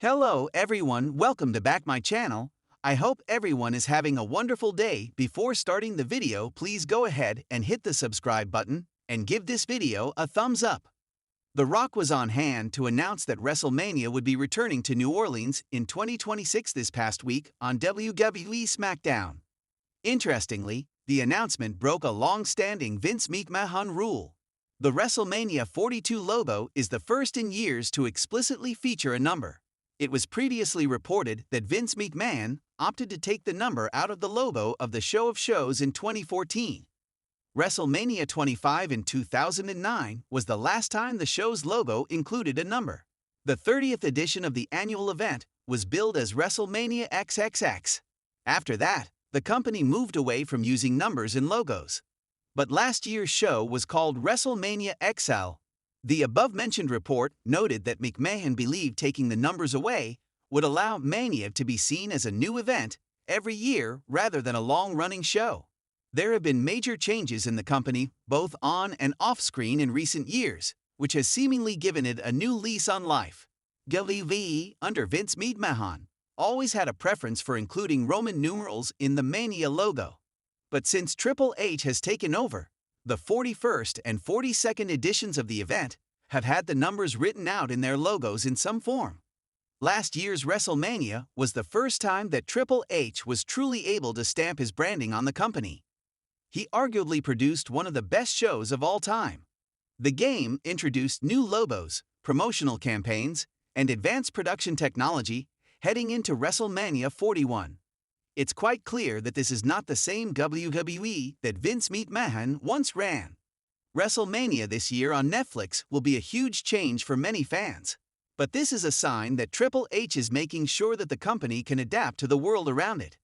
Hello everyone, welcome to back my channel. I hope everyone is having a wonderful day. Before starting the video, please go ahead and hit the subscribe button and give this video a thumbs up. The Rock was on hand to announce that WrestleMania would be returning to New Orleans in 2026 this past week on WWE SmackDown. Interestingly, the announcement broke a long-standing Vince McMahon rule. The WrestleMania 42 logo is the first in years to explicitly feature a number. It was previously reported that Vince McMahon opted to take the number out of the logo of the Show of Shows in 2014. WrestleMania 25 in 2009 was the last time the show's logo included a number. The 30th edition of the annual event was billed as WrestleMania XXX. After that, the company moved away from using numbers in logos. But last year's show was called WrestleMania XL. The above-mentioned report noted that McMahon believed taking the numbers away would allow Mania to be seen as a new event every year rather than a long-running show. There have been major changes in the company, both on and off-screen in recent years, which has seemingly given it a new lease on life. WWE, under Vince McMahon, always had a preference for including Roman numerals in the Mania logo. But since Triple H has taken over, the 41st and 42nd editions of the event have had the numbers written out in their logos in some form. Last year's WrestleMania was the first time that Triple H was truly able to stamp his branding on the company. He arguably produced one of the best shows of all time. The game introduced new logos, promotional campaigns, and advanced production technology heading into WrestleMania 41. It's quite clear that this is not the same WWE that Vince McMahon once ran. WrestleMania this year on Netflix will be a huge change for many fans. But this is a sign that Triple H is making sure that the company can adapt to the world around it.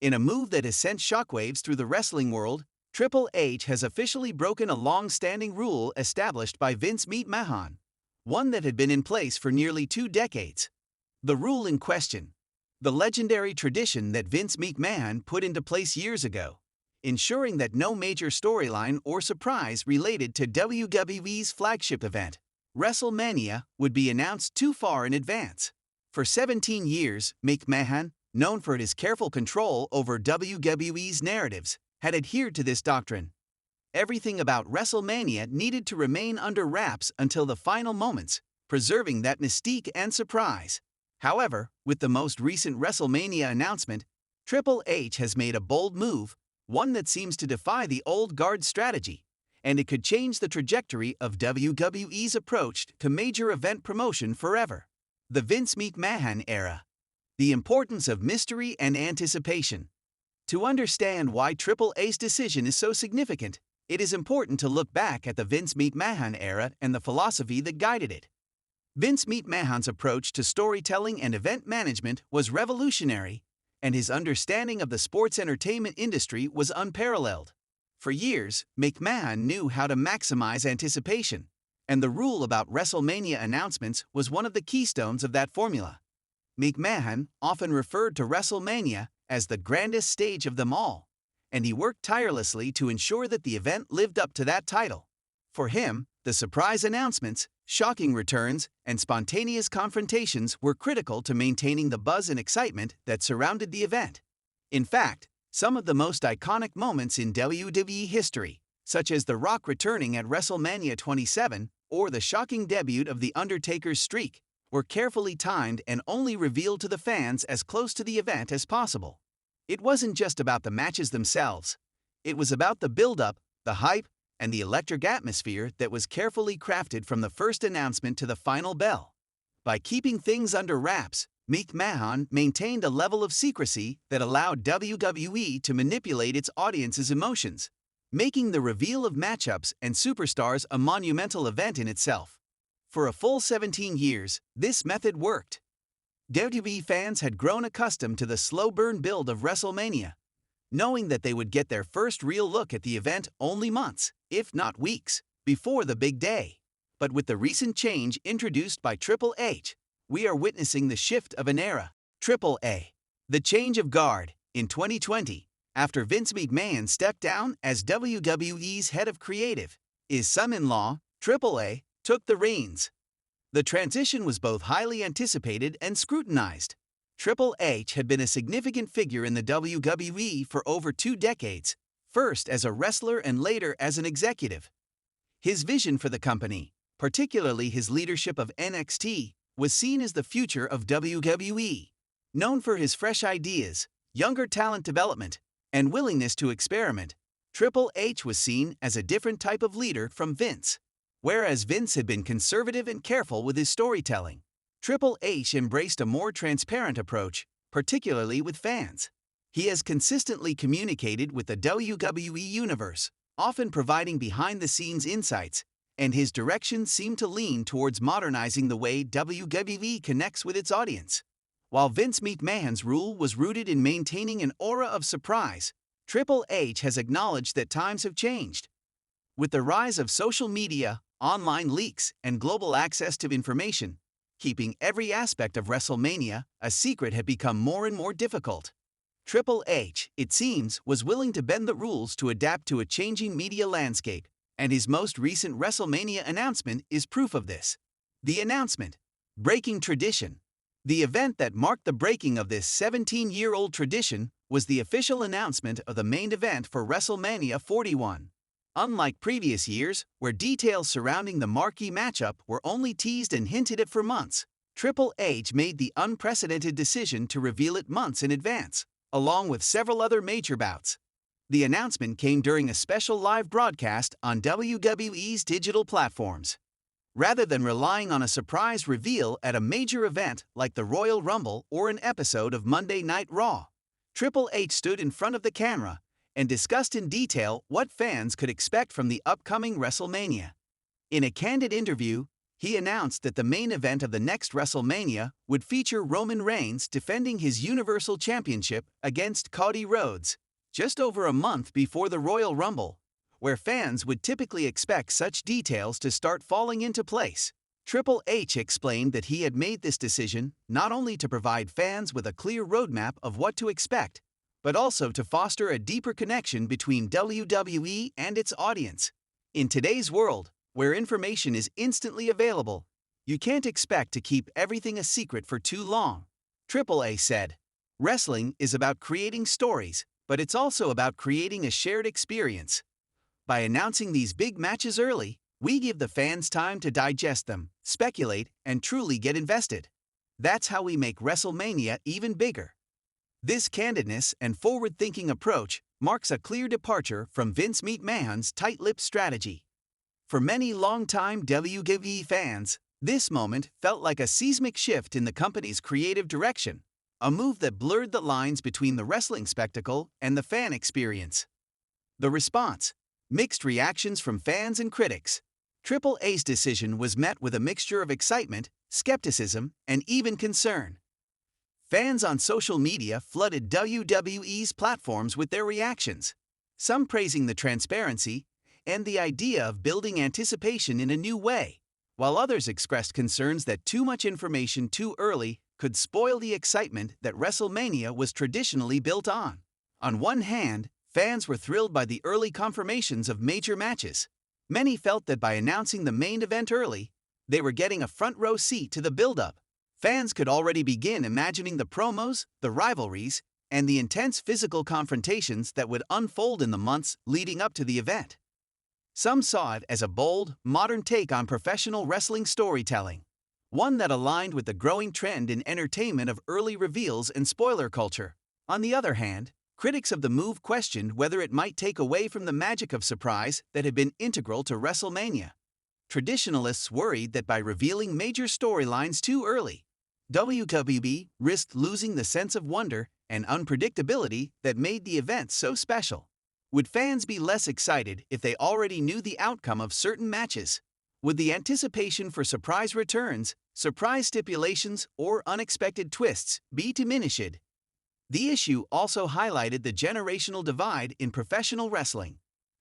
In a move that has sent shockwaves through the wrestling world, Triple H has officially broken a long-standing rule established by Vince McMahon, one that had been in place for nearly 2 decades. The rule in question, the legendary tradition that Vince McMahon put into place years ago, ensuring that no major storyline or surprise related to WWE's flagship event, WrestleMania, would be announced too far in advance. For 17 years, McMahon, known for his careful control over WWE's narratives, had adhered to this doctrine. Everything about WrestleMania needed to remain under wraps until the final moments, preserving that mystique and surprise. However, with the most recent WrestleMania announcement, Triple H has made a bold move, one that seems to defy the old guard strategy, and it could change the trajectory of WWE's approach to major event promotion forever. The Vince McMahon era. The importance of mystery and anticipation. To understand why Triple H's decision is so significant, it is important to look back at the Vince McMahon era and the philosophy that guided it. Vince McMahon's approach to storytelling and event management was revolutionary, and his understanding of the sports entertainment industry was unparalleled. For years, McMahon knew how to maximize anticipation, and the rule about WrestleMania announcements was one of the keystones of that formula. McMahon often referred to WrestleMania as the grandest stage of them all, and he worked tirelessly to ensure that the event lived up to that title. For him, the surprise announcements, shocking returns, and spontaneous confrontations were critical to maintaining the buzz and excitement that surrounded the event. In fact, some of the most iconic moments in WWE history, such as The Rock returning at WrestleMania 27 or the shocking debut of The Undertaker's streak, were carefully timed and only revealed to the fans as close to the event as possible. It wasn't just about the matches themselves. It was about the build-up, the hype, and the electric atmosphere that was carefully crafted from the first announcement to the final bell. By keeping things under wraps, McMahon maintained a level of secrecy that allowed WWE to manipulate its audience's emotions, making the reveal of matchups and superstars a monumental event in itself. For a full 17 years, this method worked. WWE fans had grown accustomed to the slow-burn build of WrestleMania, knowing that they would get their first real look at the event only months, if not weeks, before the big day. But with the recent change introduced by Triple H, we are witnessing the shift of an era. Triple A. The change of guard. In 2020, after Vince McMahon stepped down as WWE's head of creative, his son-in-law, Triple A, took the reins. The transition was both highly anticipated and scrutinized. Triple H had been a significant figure in the WWE for over 2 decades, first as a wrestler and later as an executive. His vision for the company, particularly his leadership of NXT, was seen as the future of WWE. Known for his fresh ideas, younger talent development, and willingness to experiment, Triple H was seen as a different type of leader from Vince. Whereas Vince had been conservative and careful with his storytelling, Triple H embraced a more transparent approach, particularly with fans. He has consistently communicated with the WWE Universe, often providing behind-the-scenes insights, and his directions seem to lean towards modernizing the way WWE connects with its audience. While Vince McMahon's rule was rooted in maintaining an aura of surprise, Triple H has acknowledged that times have changed. With the rise of social media, online leaks, and global access to information, keeping every aspect of WrestleMania a secret had become more and more difficult. Triple H, it seems, was willing to bend the rules to adapt to a changing media landscape, and his most recent WrestleMania announcement is proof of this. The announcement, breaking tradition. The event that marked the breaking of this 17-year-old tradition was the official announcement of the main event for WrestleMania 41. Unlike previous years, where details surrounding the marquee matchup were only teased and hinted at for months, Triple H made the unprecedented decision to reveal it months in advance, along with several other major bouts. The announcement came during a special live broadcast on WWE's digital platforms. Rather than relying on a surprise reveal at a major event like the Royal Rumble or an episode of Monday Night Raw, Triple H stood in front of the camera and discussed in detail what fans could expect from the upcoming WrestleMania. In a candid interview, he announced that the main event of the next WrestleMania would feature Roman Reigns defending his Universal Championship against Cody Rhodes, just over a month before the Royal Rumble, where fans would typically expect such details to start falling into place. Triple H explained that he had made this decision not only to provide fans with a clear roadmap of what to expect, but also to foster a deeper connection between WWE and its audience. In today's world, where information is instantly available, you can't expect to keep everything a secret for too long. Triple H said, "Wrestling is about creating stories, but it's also about creating a shared experience. By announcing these big matches early, we give the fans time to digest them, speculate, and truly get invested. That's how we make WrestleMania even bigger." This candidness and forward-thinking approach marks a clear departure from Vince McMahon's tight-lipped strategy. For many longtime WWE fans, this moment felt like a seismic shift in the company's creative direction, a move that blurred the lines between the wrestling spectacle and the fan experience. The response: mixed reactions from fans and critics. Triple H's decision was met with a mixture of excitement, skepticism, and even concern. Fans on social media flooded WWE's platforms with their reactions, some praising the transparency and the idea of building anticipation in a new way, while others expressed concerns that too much information too early could spoil the excitement that WrestleMania was traditionally built on. On one hand, fans were thrilled by the early confirmations of major matches. Many felt that by announcing the main event early, they were getting a front-row seat to the build-up. Fans could already begin imagining the promos, the rivalries, and the intense physical confrontations that would unfold in the months leading up to the event. Some saw it as a bold, modern take on professional wrestling storytelling, one that aligned with the growing trend in entertainment of early reveals and spoiler culture. On the other hand, critics of the move questioned whether it might take away from the magic of surprise that had been integral to WrestleMania. Traditionalists worried that by revealing major storylines too early, WWE risked losing the sense of wonder and unpredictability that made the event so special. Would fans be less excited if they already knew the outcome of certain matches? Would the anticipation for surprise returns, surprise stipulations, or unexpected twists be diminished? The issue also highlighted the generational divide in professional wrestling.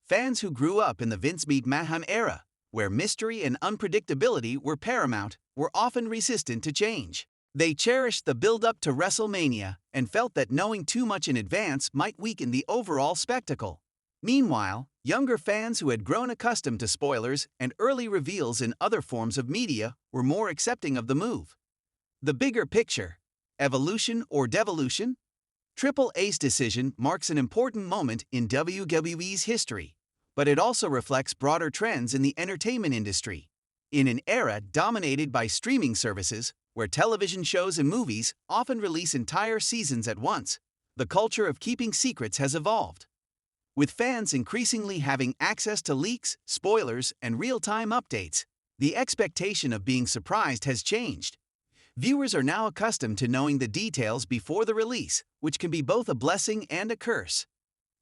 Fans who grew up in the Vince McMahon era, where mystery and unpredictability were paramount, were often resistant to change. They cherished the build-up to WrestleMania and felt that knowing too much in advance might weaken the overall spectacle. Meanwhile, Younger fans who had grown accustomed to spoilers and early reveals in other forms of media were more accepting of the move. The bigger picture: evolution or devolution? Triple A's decision marks an important moment in WWE's history, but it also reflects broader trends in the entertainment industry. In an era dominated by streaming services, where television shows and movies often release entire seasons at once, the culture of keeping secrets has evolved. With fans increasingly having access to leaks, spoilers, and real-time updates, the expectation of being surprised has changed. Viewers are now accustomed to knowing the details before the release, which can be both a blessing and a curse.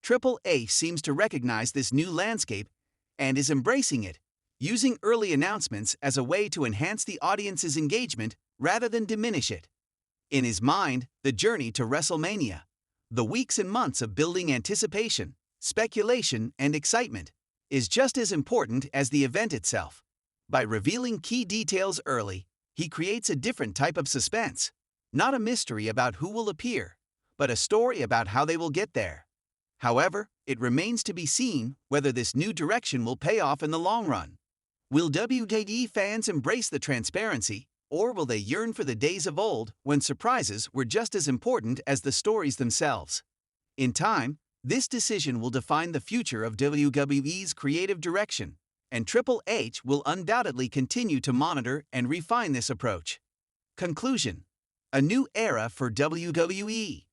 Triple A seems to recognize this new landscape and is embracing it, using early announcements as a way to enhance the audience's engagement rather than diminish it. In his mind, the journey to WrestleMania, the weeks and months of building anticipation, speculation, and excitement, is just as important as the event itself. By revealing key details early, he creates a different type of suspense, not a mystery about who will appear, but a story about how they will get there. However, it remains to be seen whether this new direction will pay off in the long run. Will WWE fans embrace the transparency, or will they yearn for the days of old when surprises were just as important as the stories themselves? In time, this decision will define the future of WWE's creative direction, and Triple H will undoubtedly continue to monitor and refine this approach. Conclusion: a new era for WWE.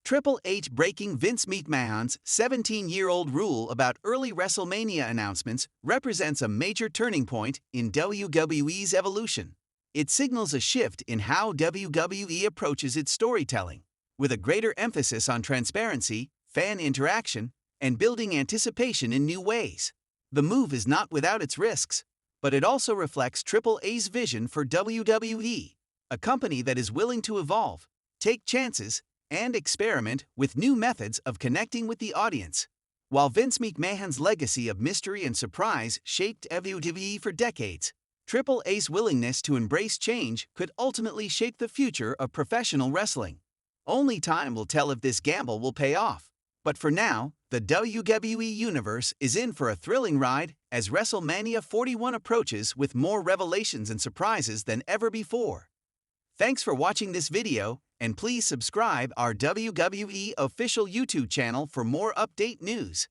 Triple H breaking Vince McMahon's 17-year-old rule about early WrestleMania announcements represents a major turning point in WWE's evolution. It signals a shift in how WWE approaches its storytelling, with a greater emphasis on transparency, fan interaction, and building anticipation in new ways. The move is not without its risks, but it also reflects Triple A's vision for WWE, a company that is willing to evolve, take chances, and experiment with new methods of connecting with the audience. While Vince McMahon's legacy of mystery and surprise shaped WWE for decades, Triple A's willingness to embrace change could ultimately shape the future of professional wrestling. Only time will tell if this gamble will pay off. But for now, the WWE Universe is in for a thrilling ride as WrestleMania 41 approaches with more revelations and surprises than ever before. Thanks for watching this video, and please subscribe our WWE official YouTube channel for more update news.